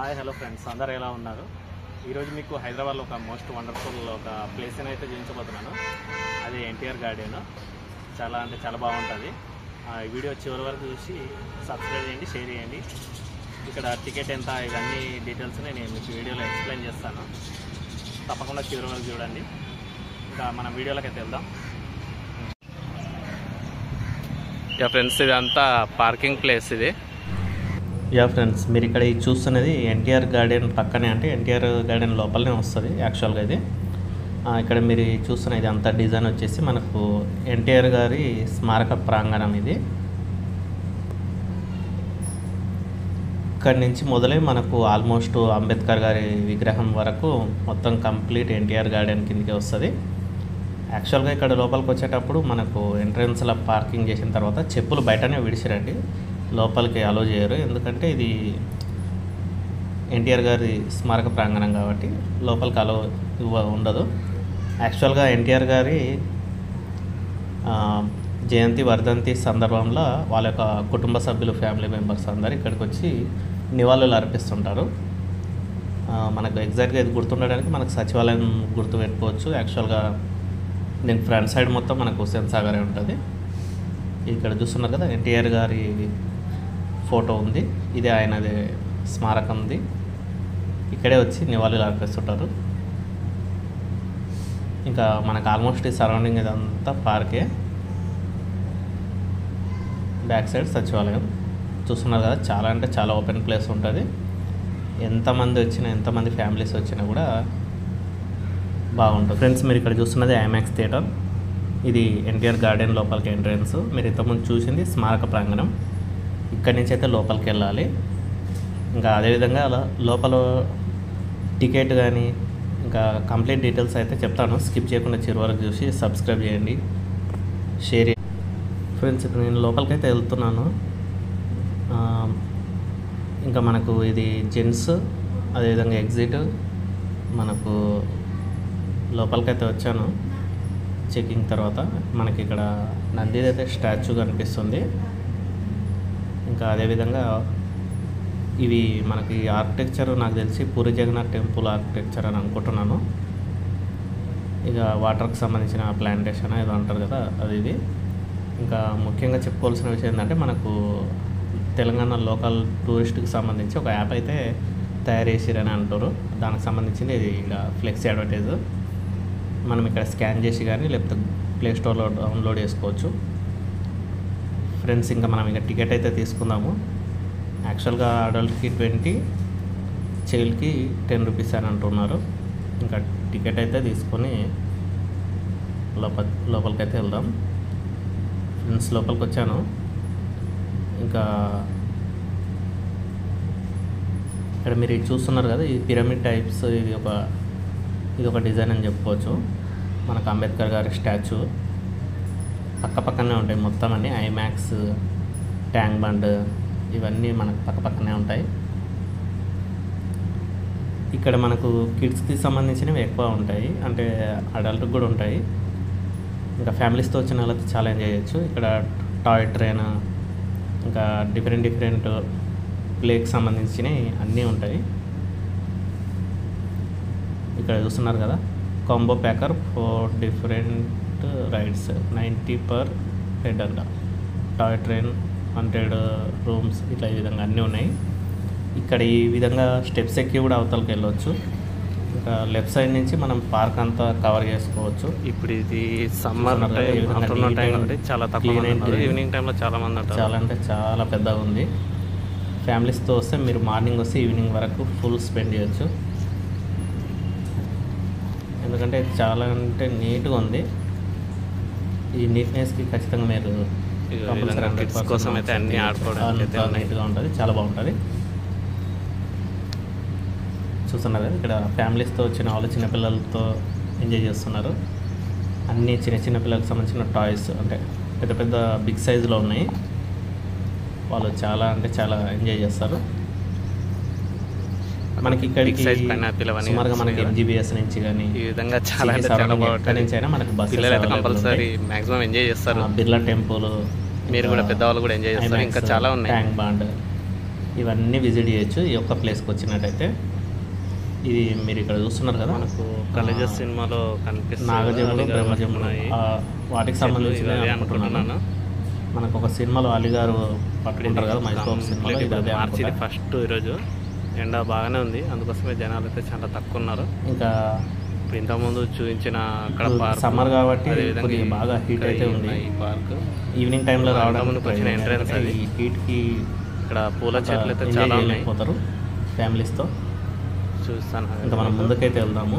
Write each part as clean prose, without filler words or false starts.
Hi hello friends, అందరూ ఎలా ఉన్నారు? ఈరోజు మీకు హైదరాబాద్లో ఒక మోస్ట్ వండర్ఫుల్ ఒక ప్లేస్ని అయితే చూపించబోతున్నాను. అది ఎన్టీఆర్ గార్డెన్. చాలా బాగుంటుంది. ఈ వీడియో చివరి వరకు చూసి సబ్స్క్రైబ్ చేయండి, షేర్ చేయండి. ఇక్కడ టికెట్ ఎంత, ఇవన్నీ డీటెయిల్స్ నేను మీకు వీడియోలో ఎక్స్ప్లెయిన్ చేస్తాను. తప్పకుండా చివరి వరకు చూడండి. ఇంకా మనం వీడియోలోకి అయితే వెళ్దాం. ఫ్రెండ్స్, ఇదంతా పార్కింగ్ ప్లేస్. ఇది ఫ్రెండ్స్, మీరు ఇక్కడ చూస్తున్నది ఎన్టీఆర్ గార్డెన్ పక్కనే, అంటే ఎన్టీఆర్ గార్డెన్ లోపలనే వస్తుంది యాక్చువల్గా. ఇది ఇక్కడ మీరు చూస్తున్న ఇది అంతా డిజైన్ వచ్చేసి మనకు ఎన్టీఆర్ గారి స్మారక ప్రాంగణం. ఇది ఇక్కడి నుంచి మొదలై మనకు ఆల్మోస్ట్ అంబేద్కర్ గారి విగ్రహం వరకు మొత్తం కంప్లీట్ ఎన్టీఆర్ గార్డెన్ కిందకి వస్తుంది. యాక్చువల్గా ఇక్కడ లోపలికి వచ్చేటప్పుడు మనకు ఎంట్రన్స్లో పార్కింగ్ చేసిన తర్వాత చెప్పులు బయటనే విడిచిరండి, లోపలికి అలో చేయరు. ఎందుకంటే ఇది ఎన్టీఆర్ గారి స్మారక ప్రాంగణం కాబట్టి లోపలికి అలో ఉండదు. యాక్చువల్గా ఎన్టీఆర్ గారి జయంతి వర్ధంతి సందర్భంలో వాళ్ళ యొక్క కుటుంబ సభ్యులు, ఫ్యామిలీ మెంబర్స్ అందరు ఇక్కడికి వచ్చి నివాళులు అర్పిస్తుంటారు. మనకు ఎగ్జాక్ట్గా ఇది గుర్తుండడానికి మనకు సచివాలయం గుర్తు పెట్టుకోవచ్చు. యాక్చువల్గా దీని ఫ్రంట్ సైడ్ మొత్తం మనకు హుస్సేన్ సాగరే ఉంటుంది. ఇక్కడ చూస్తున్నారు కదా, ఎన్టీఆర్ గారి ఫోటో ఉంది. ఇది ఆయనది స్మారకంది. ఇక్కడే వచ్చి నివాళులు అర్పిస్తుంటారు. ఇంకా మనకు ఆల్మోస్ట్ ఈ సరౌండింగ్ ఇదంతా పార్కే. బ్యాక్ సైడ్ సచివాలయం చూస్తున్నారు కదా, చాలా ఓపెన్ ప్లేస్ ఉంటుంది. ఎంతమంది వచ్చినా, ఎంతమంది ఫ్యామిలీస్ వచ్చినా కూడా బాగుంటుంది. ఫ్రెండ్స్, మీరు ఇక్కడ చూస్తున్నది ఐమాక్స్ థియేటర్. ఇది ఎన్టీఆర్ గార్డెన్ లోపలికి ఎంట్రన్స్. మీరు ఇంతకుముందు చూసింది స్మారక ప్రాంగణం. ఇక్కడి నుంచి అయితే లోపలికి వెళ్ళాలి. ఇంకా అదేవిధంగా అలా లోపల టికెట్ కానీ ఇంకా కంప్లీట్ డీటెయిల్స్ అయితే చెప్తాను. స్కిప్ చేయకుండా చివరి వరకు చూసి సబ్స్క్రైబ్ చేయండి, షేర్ చేయండి. ఫ్రెండ్స్, ఇప్పుడు నేను లోపలికి అయితే వెళ్తున్నాను. ఇంకా మనకు ఇది జెంట్స్, అదేవిధంగా ఎగ్జిట్. మనకు లోపలికైతే వచ్చాను చెకింగ్ తర్వాత. మనకి ఇక్కడ నందిది అయితే స్టాచ్యూ కనిపిస్తుంది. ఇంకా అదేవిధంగా ఇవి మనకి ఆర్కిటెక్చర్ నాకు తెలిసి పూరి జగన్నాథ్ టెంపుల్ ఆర్కిటెక్చర్ అని అనుకుంటున్నాను. ఇక వాటర్కి సంబంధించిన ప్లాంటేషన్ ఏదో అంటారు కదా, అది ఇది. ఇంకా ముఖ్యంగా చెప్పుకోవాల్సిన విషయం ఏంటంటే, మనకు తెలంగాణ లోకల్ టూరిస్ట్కి సంబంధించి ఒక యాప్ అయితే తయారు చేసిరని అంటారు. దానికి సంబంధించింది ఇది ఇక్కడ ఫ్లెక్సీ అడ్వర్టైజ్. మనం ఇక్కడ స్కాన్ చేసి కానీ లేకపోతే ప్లే స్టోర్లో డౌన్లోడ్ చేసుకోవచ్చు. ఫ్రెండ్స్, ఇంకా మనం ఇక టికెట్ అయితే తీసుకుందాము. యాక్చువల్గా అడల్ట్కి 20, చైల్డ్కి 10 రూపీస్ అని అంటున్నారు. ఇంకా టికెట్ అయితే తీసుకొని లోపలికి అయితే వెళ్దాం. ఫ్రెండ్స్, లోపలికి వచ్చాను. ఇంకా ఇక్కడ మీరు చూస్తున్నారు కదా, ఈ పిరమిడ్ టైప్స్. ఇది ఒక డిజైన్ అని చెప్పుకోవచ్చు. మనకు అంబేద్కర్ గారి స్టాచ్యూ పక్కనే ఉంటాయి మొత్తం అన్నీ. ఐమాక్స్, ట్యాంక్ బండ్ ఇవన్నీ మనకు పక్కనే ఉంటాయి. ఇక్కడ మనకు కిడ్స్కి సంబంధించినవి ఎక్కువ ఉంటాయి, అంటే అడల్ట్కి కూడా ఉంటాయి. ఇంకా ఫ్యామిలీస్తో వచ్చిన వాళ్ళకి చాలా ఎంజాయ్ చేయొచ్చు. ఇక్కడ టాయ్ ట్రైన్, ఇంకా డిఫరెంట్ ప్లేకి సంబంధించినవి అన్నీ ఉంటాయి. ఇక్కడ చూస్తున్నారు కదా, combo packer 4 different rides 90 per head అంట. టాయ్ ట్రైన్ 100 రూమ్స్, ఇట్లా ఈ విధంగా అన్నీ ఉన్నాయి. ఇక్కడ ఈ విధంగా స్టెప్స్ ఎక్కి కూడా అవతలకి వెళ్ళవచ్చు. ఇంకా లెఫ్ట్ సైడ్ నుంచి మనం పార్క్ అంతా కవర్ చేసుకోవచ్చు. ఇప్పుడు ఇది సమ్మర్ టైం చాలా తక్కువ, ఈవినింగ్ టైంలో చాలా పెద్దగా ఉంది. ఫ్యామిలీస్తో వస్తే మీరు మార్నింగ్ వస్తే ఈవినింగ్ వరకు ఫుల్ స్పెండ్ చేయొచ్చు. ఎందుకంటే చాలా నీట్గా ఉంది. ఈ నీట్నెస్కి ఖచ్చితంగా మీరు కోసం అయితే అన్నీ ఆడుకోవడానికి నీట్గా ఉంటుంది, చాలా బాగుంటుంది. చూస్తున్నారు కదా, ఇక్కడ ఫ్యామిలీస్తో వచ్చిన వాళ్ళు చిన్నపిల్లలతో ఎంజాయ్ చేస్తున్నారు. అన్నీ చిన్న పిల్లలకు సంబంధించిన టాయ్స్, అంటే పెద్ద బిగ్ సైజులో ఉన్నాయి. వాళ్ళు చాలా ఎంజాయ్ చేస్తారు. మనకి ఇక్కడికి సుమారుగా మనకి MGBS నుంచి కానీ ఈ విధంగా ఎక్కడి నుంచి అయినా మనకి బస్సు కంపల్సరీ మ్యాక్సిమం ఎంజాయ్ చేస్తారు. బిర్లా టెంపుల్, మీరు కూడా పెద్దవాళ్ళు కూడా ఎంజాయ్ చేస్తారు. ఇంకా చాలా ఉన్నాయి, ట్యాంక్ బండ్, ఇవన్నీ విజిట్ చేయొచ్చు ఈ ఒక్క ప్లేస్కి వచ్చినట్టయితే. ఇది మీరు ఇక్కడ చూస్తున్నారు కదా, మనకు కాలేజెస్ సినిమాలో కనిపిస్తుంది నాగజములు బ్రహ్మజములు వాటికి సంబంధించిన అనుకుంటున్నాను. మనకు ఒక సినిమాలో అలీగారు పట్టుకుంటారు కదా మైసూర్ సినిమాలో, ఇది అదే మార్చి ఫస్ట్ ఈరోజు ఎండ బాగానే ఉంది, అందుకోసమే జనాలు అయితే చాలా తక్కువ ఉన్నారు. ఇంకా ఇప్పుడు ఇంతకుముందు చూపించిన అక్కడ పార్క్ సమ్మర్ కాబట్టి కొద్దిగా బాగా హీట్ అయితే ఉంది. ఈ పార్క్ ఈవినింగ్ టైంలో రావడానికి వచ్చిన ఎంట్రన్స్ అది. ఈ హీట్కి ఇక్కడ పూల చెట్లు అయితే చాలా ఉన్నాయి, పోతారు ఫ్యామిలీస్తో. చూస్తాను. ఇంకా మనం ముందుకైతే వెళ్దాము.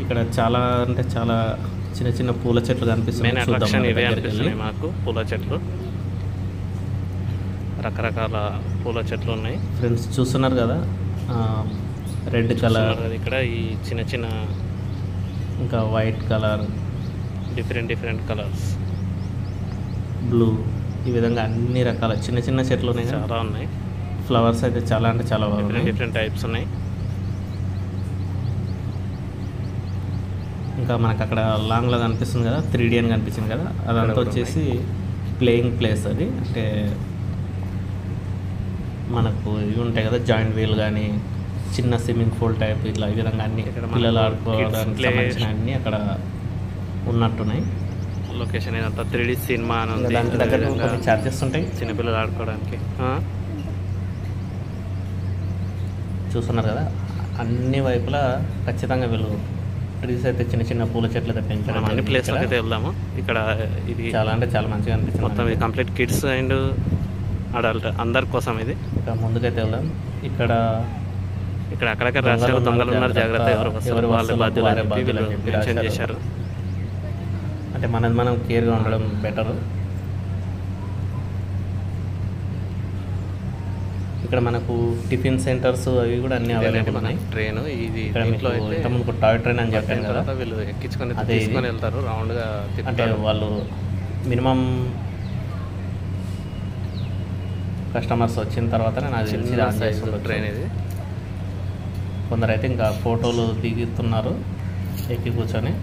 ఇక్కడ చాలా అంటే చాలా చిన్న చిన్న పూల చెట్లు కనిపిస్తున్నాయి. మెయిన్ అట్రాక్షన్ ఇవే అనిపిస్తున్నాయి మాకు, పూల చెట్లు, రకరకాల పూల చెట్లు ఉన్నాయి. ఫ్రెండ్స్ చూస్తున్నారు కదా, రెడ్ కలర్, ఇక్కడ ఈ చిన్న చిన్న ఇంకా white colour, different colours, blue, ఈ విధంగా అన్ని రకాల చిన్న చిన్న చెట్లు ఉన్నాయి, చాలా ఉన్నాయి. ఫ్లవర్స్ అయితే చాలా అంటే చాలా బాగున్నాయి, డిఫరెంట్ టైప్స్ ఉన్నాయి. ఇంకా మనకు అక్కడ లాంగ్లో కనిపిస్తుంది కదా 3D అని కనిపించింది కదా, అదంతా వచ్చేసి ప్లేయింగ్ ప్లేస్. అది అంటే మనకు ఇవి ఉంటాయి కదా జాయింట్ వీల్ కానీ చిన్న స్విమ్మింగ్ పూల్ టైప్, ఇట్లా ఈ విధంగా అన్ని పిల్లలు ఆడుకోవడానికి సంబంధించిన అన్నీ అక్కడ ఉన్నట్టున్నాయి. లొకేషన్ ఇదంతా 3D సినిమా అని ఉంది. దానికి దగ్గర కొన్ని ఛార్జెస్ ఉంటాయి చిన్నపిల్లలు ఆడుకోవడానికి. చూస్తున్నారు కదా, అన్ని వైపులా ఖచ్చితంగా వీళ్ళు ట్రీస్ అయితే చిన్న చిన్న పూల చెట్లు అయితే పెంచడం. అన్ని ప్లేస్లకు అయితే వెళ్దాము. ఇక్కడ ఇది చాలా అంటే చాలా మంచిగా అనిపిస్తుంది. మొత్తం ఇది కంప్లీట్ కిడ్స్ అండ్ అడల్ట్ అందరి కోసం ఇది. ఇంకా ముందుకైతే వెళ్దాం. ఇక్కడ అక్కడక్కడ రాశారు, దొంగలు ఉన్నారు జాగ్రత్త, ఎవరు వాళ్ళ బాధ్యత మెన్షన్ చేశారు. అంటే మనం కేర్గా ఉండడం బెటర్. ఇక్కడ మనకు టిఫిన్ సెంటర్స్ అవి కూడా అన్ని అవైలబుల్ ఉన్నాయి. ట్రైన్ ఇది ఇంతకుముందు టాయ్ ట్రైన్ అని చెప్పాను కదా, వీళ్ళు ఎక్కించుకొని తీసుకొని వెళ్తారు రౌండ్గా. అంటే వాళ్ళు మినిమం కస్టమర్స్ వచ్చిన తర్వాతనే నాకు తెలిసి ట్రైన్ ఇది. కొందరు అయితే ఇంకా ఫోటోలు దిగుతున్నారు ఎక్కి కూర్చొని.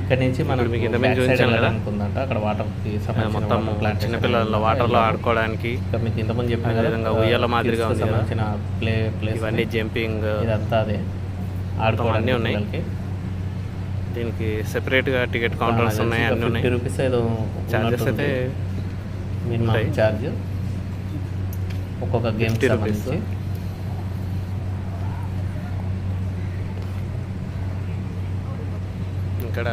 ఇక్కడ నుంచి మనం మీకు ఇంతమంది చూపించాను కదా అనుకుందంట, అక్కడ వాటర్కి మొత్తం చిన్నపిల్లల వాటర్లో ఆడుకోవడానికి మీకు ఇంతకుముందు చెప్పిన విధంగా ఉయ్యాల మాదిరిగా సంబంధించిన ప్లేస్, ఇవన్నీ జంపింగ్, ఇదంతా అదే ఆడుకోవడానికి ఉన్నాయి. దీనికి సెపరేట్గా టికెట్ కౌంటర్స్ ఉన్నాయి, అన్నీ ఉన్నాయి. 50 రూపీస్ ఏదో చార్జెస్ అయితే మినిమం ఛార్జ్ ఒక్కొక్క గేమ్ 50 రూపీస్. ఇక్కడ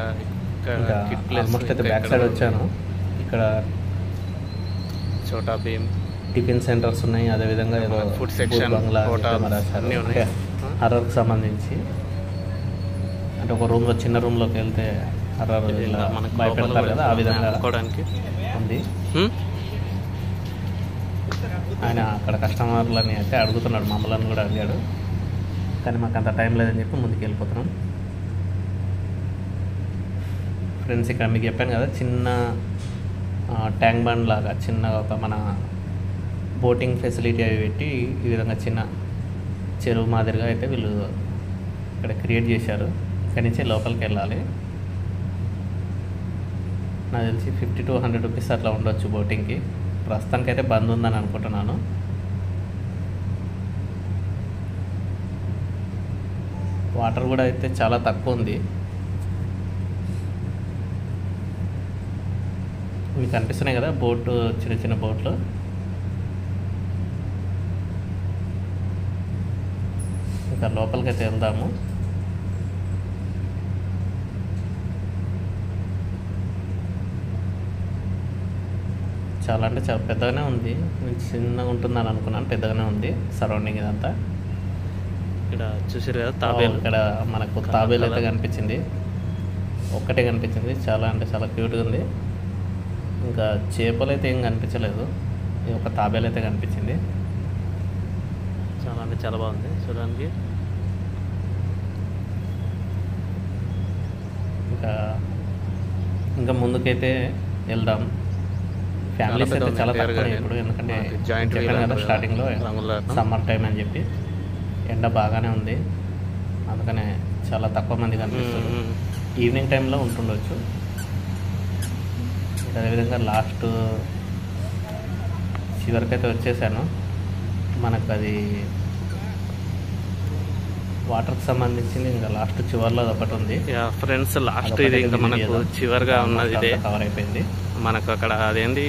ఆల్మోస్ట్ అయితే బ్యాక్ సైడ్ వచ్చాను. ఇక్కడ చోటా భీమ్ టిఫిన్ సెంటర్స్ ఉన్నాయి, అదేవిధంగా ఏదో ఫుడ్ సెక్షన్, అన్నీ ఉన్నాయి హర్రర్కి సంబంధించి. అంటే ఒక రూమ్లో చిన్న రూమ్లోకి వెళ్తే హర్రర్ భయపెడతారు కదా, ఆ విధంగా ఉంది. ఆయన అక్కడ కస్టమర్లని అయితే అడుగుతున్నాడు, మమ్మల్ని కూడా అడిగాడు, కానీ మాకు అంత టైం లేదని చెప్పి ముందుకు వెళ్ళిపోతున్నాం. ఫ్రెండ్స్ ఇక్కడ మీకు చెప్పాను కదా, చిన్న ట్యాంక్ బండ్ లాగా చిన్న ఒక మన బోటింగ్ ఫెసిలిటీ అవి పెట్టి ఈ విధంగా చిన్న చెరువు మాదిరిగా అయితే వీళ్ళు ఇక్కడ క్రియేట్ చేశారు. ఇక్కడి నుంచే లోపలికి వెళ్ళాలి. నాకు తెలిసి 50 to 100 రూపీస్ అట్లా ఉండొచ్చు బోటింగ్కి. ప్రస్తుతానికి అయితే బంద్ ఉందని అనుకుంటున్నాను. వాటర్ కూడా అయితే చాలా తక్కువ ఉంది. మీకు కనిపిస్తున్నాయి కదా బోటు, చిన్న చిన్న బోట్లు. ఇంకా లోపలికి అయితే వెళ్దాము. చాలా అంటే చాలా పెద్దగానే ఉంది. నేను చిన్నగా ఉంటుందని అనుకున్నాను, పెద్దగానే ఉంది సరౌండింగ్ ఇదంతా. ఇక్కడ చూసారు కదా తాబేలు, ఇక్కడ మనకు తాబేలు అయితే కనిపించింది, ఒక్కటే కనిపించింది. చాలా అంటే చాలా క్యూట్గా ఉంది. ఇంకా చేపలు అయితే ఏం కనిపించలేదు, ఒక తాబేలు అయితే కనిపించింది. చాలా అంటే చాలా బాగుంది చూడడానికి. ఇంకా ముందుకైతే వెళ్దాం. ఫ్యామిలీస్ అయితే చాలా తక్కువ ఇప్పుడు, ఎందుకంటే చెప్పాను కదా స్టార్టింగ్లో సమ్మర్ టైం అని చెప్పి ఎండ బాగానే ఉంది, అందుకనే చాలా తక్కువ మంది కనిపిస్తుంది. ఈవినింగ్ టైంలో ఉంటుండొచ్చు. అదేవిధంగా లాస్ట్ చివరికైతే వచ్చేసాను. మనకు అది వాటర్కి సంబంధించింది ఇంకా లాస్ట్ చివర్లో ఒకటి ఉంది ఫ్రెండ్స్. లాస్ట్ ఇది ఇంకా మనకు చివరిగా ఉన్నది ఇదే కవర్ అయిపోయింది. మనకు అక్కడ అదేంటి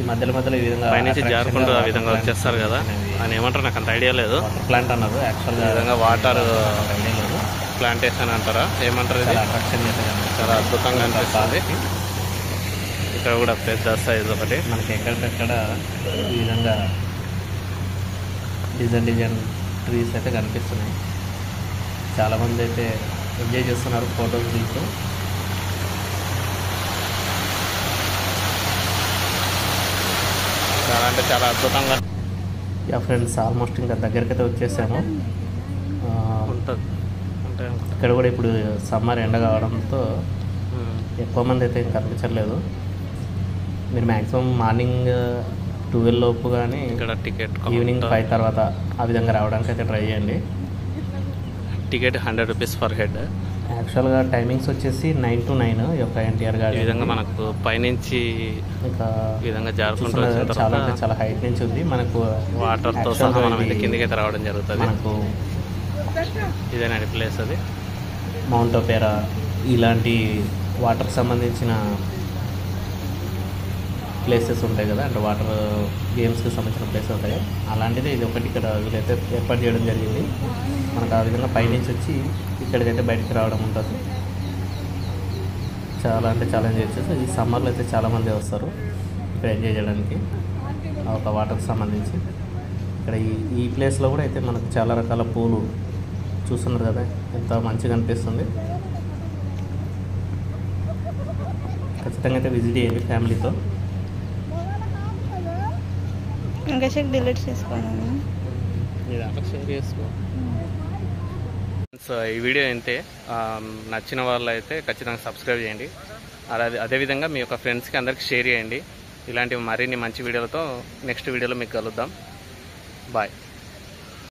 ఈ మధ్యలో ఈ విధంగా పైనుంచి జారుకుంటూ ఆ విధంగా వచ్చేస్తారు కదా, అని ఏమంటారు నాకు అంత ఐడియా లేదు. వాటర్ ప్లాంట్ అన్నారు యాక్చువల్గా, ఈ విధంగా వాటర్ ఐడియా లేదు. ప్లాంటేషన్ అంటారా ఏమంటారు, ఇది అట్రాక్షన్ చాలా అద్భుతంగా అనిపిస్తుంది. ఇక్కడ కూడా పెద్ద సైజ్ ఒకటి మనకి ఎక్కడికక్కడ ఈ విధంగా డిజైన్ ట్రీస్ అయితే కనిపిస్తున్నాయి. చాలామంది అయితే ఎంజాయ్ చేస్తున్నారు ఫోటోస్ తీస్తూ. చాలా అంటే చాలా అద్భుతంగా. యా ఫ్రెండ్స్, ఆల్మోస్ట్ ఇంకా దగ్గరికి అయితే వచ్చేసాము. ఉంటుంది అంటే ఇక్కడ కూడా ఇప్పుడు సమ్మర్ ఎండ కావడంతో ఎక్కువ మంది అయితే కనిపించట్లేదు. మీరు మ్యాక్సిమం మార్నింగ్ 12 లోపు కానీ ఇక్కడ టికెట్ ఈవినింగ్ 5 తర్వాత ఆ విధంగా రావడానికి అయితే ట్రై చేయండి. Ticket 100 rupees per head. యాక్చువల్గా టైమింగ్స్ వచ్చేసి 9 to 9 ఈ యొక్క ఎన్టీఆర్ ఈ గార్డెన్. విధంగా మనకు పైనుంచి ఇంకా ఈ విధంగా జారుకుంటూ చూస్తున్నారు వచ్చిన కదా, చాలా తర్వాత అంటే చాలా హైట్ నుంచి ఉంది. మనకు వాటర్తో సహా మనం అయితే కిందికి అయితే రావడం జరుగుతుంది. మనకు ఇదేనండి ప్లేస్ అది. మౌంట్ ఒపేరా ఇలాంటి వాటర్కి సంబంధించిన ప్లేసెస్ ఉంటాయి కదా, అంటే వాటర్ గేమ్స్కి సంబంధించిన ప్లేసెస్ ఉంటాయి. అలాంటిది ఇది ఒకటి ఇక్కడ వీళ్ళైతే ఏర్పాటు చేయడం జరిగింది. మనకు ఆ విధంగా పైనుంచి వచ్చి ఇక్కడికైతే బయటికి రావడం ఉంటుంది. చాలా అంటే చాలా ఎంజాయ్ చేస్తారు. ఈ సమ్మర్లో అయితే చాలామంది వస్తారు ఇక్కడ ఎంజాయ్ చేయడానికి ఆ ఒక వాటర్కి సంబంధించి. ఇక్కడ ఈ ప్లేస్లో కూడా అయితే మనకు చాలా రకాల పూలు చూస్తున్నారు కదా, ఎంత మంచిగా అనిపిస్తుంది. ఖచ్చితంగా అయితే విజిట్ చేయండి ఫ్యామిలీతో. ఇంకా చెక్ డిలీట్ చేసుకోండి. షేర్ చేసుకో. సో ఈ వీడియో అయితే నచ్చిన వాళ్ళు అయితే ఖచ్చితంగా సబ్స్క్రైబ్ చేయండి. అదేవిధంగా మీ యొక్క ఫ్రెండ్స్కి అందరికి షేర్ చేయండి. ఇలాంటి మరిన్ని మంచి వీడియోలతో నెక్స్ట్ వీడియోలో మీకు కలుద్దాం. బాయ్.